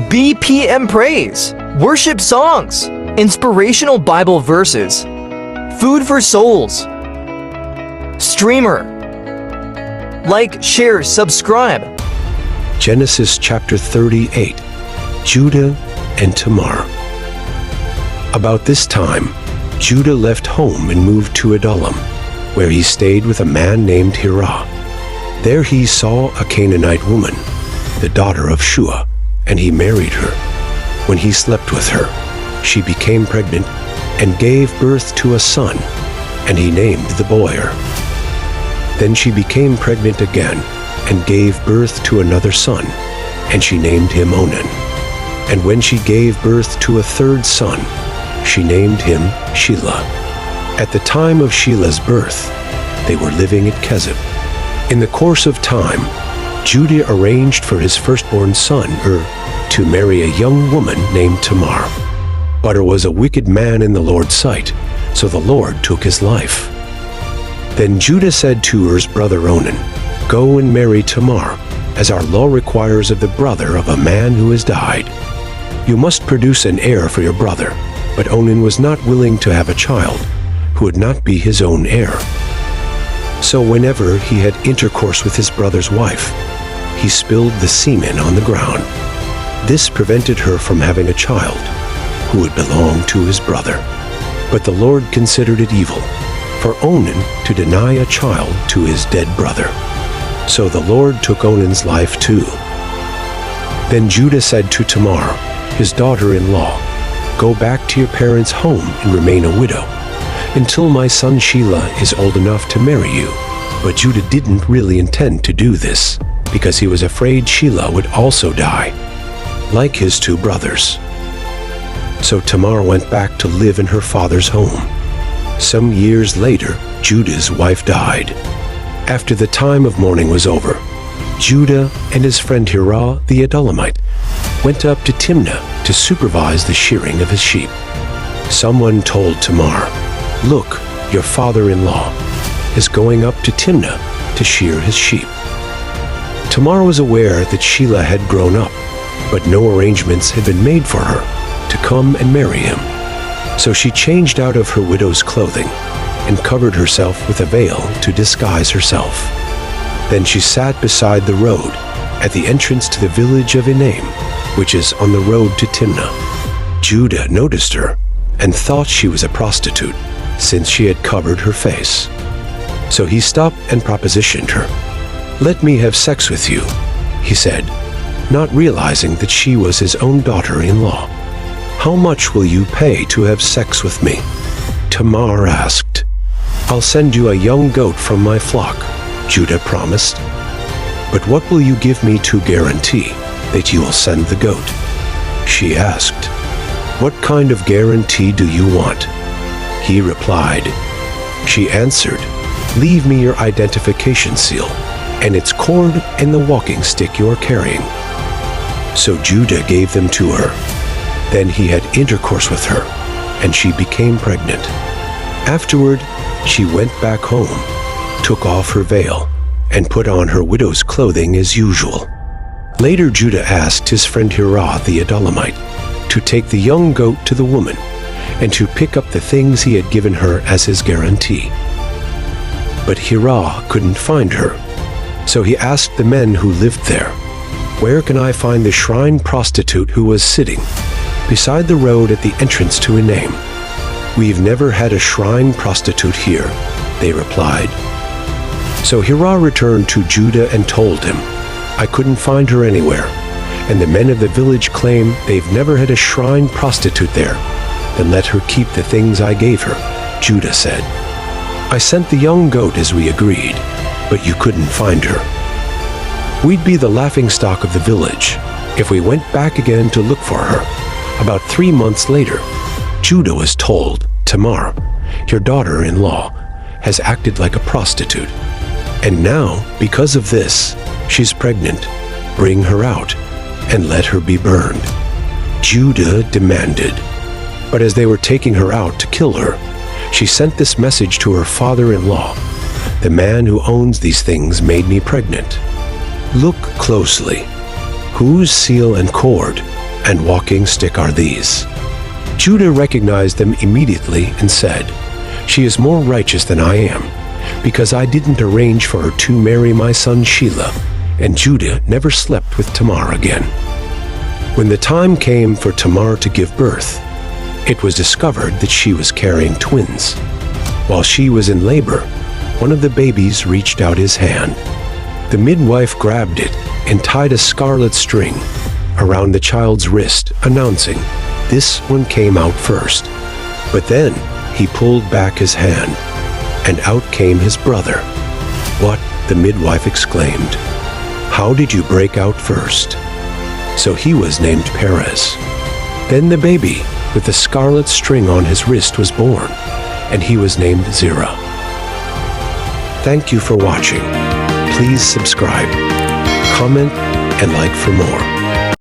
BPM praise, worship songs, inspirational Bible verses, food for souls. Streamer. Like, share, subscribe. Genesis chapter 38, Judah and Tamar. About this time, Judah left home and moved to Adullam, where he stayed with a man named Hirah. There he saw a Canaanite woman, the daughter of Shua, and he married her. When he slept with her, she became pregnant and gave birth to a son, and he named the boy Er. Then she became pregnant again and gave birth to another son, and she named him Onan. And when she gave birth to a third son, she named him Shelah. At the time of Shelah's birth, they were living at Kezib. In the course of time, Judah arranged for his firstborn son, to marry a young woman named Tamar. But Er was a wicked man in the Lord's sight, so the Lord took his life. Then Judah said to Er's brother Onan, "Go and marry Tamar, as our law requires of the brother of a man who has died. You must produce an heir for your brother." But Onan was not willing to have a child who would not be his own heir. So whenever he had intercourse with his brother's wife, he spilled the semen on the ground. This prevented her from having a child who would belong to his brother. But the Lord considered it evil for Onan to deny a child to his dead brother. So the Lord took Onan's life too. Then Judah said to Tamar, his daughter-in-law, "Go back to your parents' home and remain a widow until my son Shelah is old enough to marry you." But Judah didn't really intend to do this because he was afraid Shelah would also die, like his two brothers. So Tamar went back to live in her father's home. Some years later, Judah's wife died. After the time of mourning was over, Judah and his friend Hirah the Adullamite went up to Timnah to supervise the shearing of his sheep. Someone told Tamar, "Look, your father-in-law is going up to Timnah to shear his sheep." Tamar was aware that Shelah had grown up, but no arrangements had been made for her to come and marry him. So she changed out of her widow's clothing and covered herself with a veil to disguise herself. Then she sat beside the road at the entrance to the village of Enaim, which is on the road to Timnah. Judah noticed her and thought she was a prostitute, since she had covered her face. So he stopped and propositioned her. "Let me have sex with you," he said, not realizing that she was his own daughter-in-law. "How much will you pay to have sex with me?" Tamar asked. "I'll send you a young goat from my flock," Judah promised. "But what will you give me to guarantee that you will send the goat?" She asked. "What kind of guarantee do you want?" He replied. She answered, "Leave me your identification seal and its cord and the walking stick you are carrying." So Judah gave them to her. Then he had intercourse with her, and she became pregnant. Afterward, she went back home, took off her veil, and put on her widow's clothing as usual. Later Judah asked his friend Hirah the Adullamite to take the young goat to the woman and to pick up the things he had given her as his guarantee. But Hirah couldn't find her, so he asked the men who lived there, "Where can I find the shrine prostitute who was sitting beside the road at the entrance to Enaim?" "We've never had a shrine prostitute here," they replied. So Hirah returned to Judah and told him, "I couldn't find her anywhere, and the men of the village claim they've never had a shrine prostitute there. Then let her keep the things I gave her," Judah said. "I sent the young goat as we agreed, but you couldn't find her. We'd be the laughingstock of the village if we went back again to look for her." About 3 months later, Judah was told, "Tamar, your daughter-in-law, has acted like a prostitute, and now, because of this, she's pregnant. Bring her out and let her be burned." Judah demanded. But as they were taking her out to kill her, she sent this message to her father-in-law, "The man who owns these things made me pregnant. Look closely. Whose seal and cord and walking stick are these?" Judah recognized them immediately and said, "She is more righteous than I am, because I didn't arrange for her to marry my son Shelah." And Judah never slept with Tamar again. When the time came for Tamar to give birth, it was discovered that she was carrying twins. While she was in labor, one of the babies reached out his hand. The midwife grabbed it and tied a scarlet string around the child's wrist, announcing, "This one came out first." But then he pulled back his hand, and out came his brother. "What?" the midwife exclaimed. "How did you break out first?" So he was named Perez. Then the baby with the scarlet string on his wrist was born, and he was named Zerah. Thank you for watching. Please subscribe, comment, and like for more.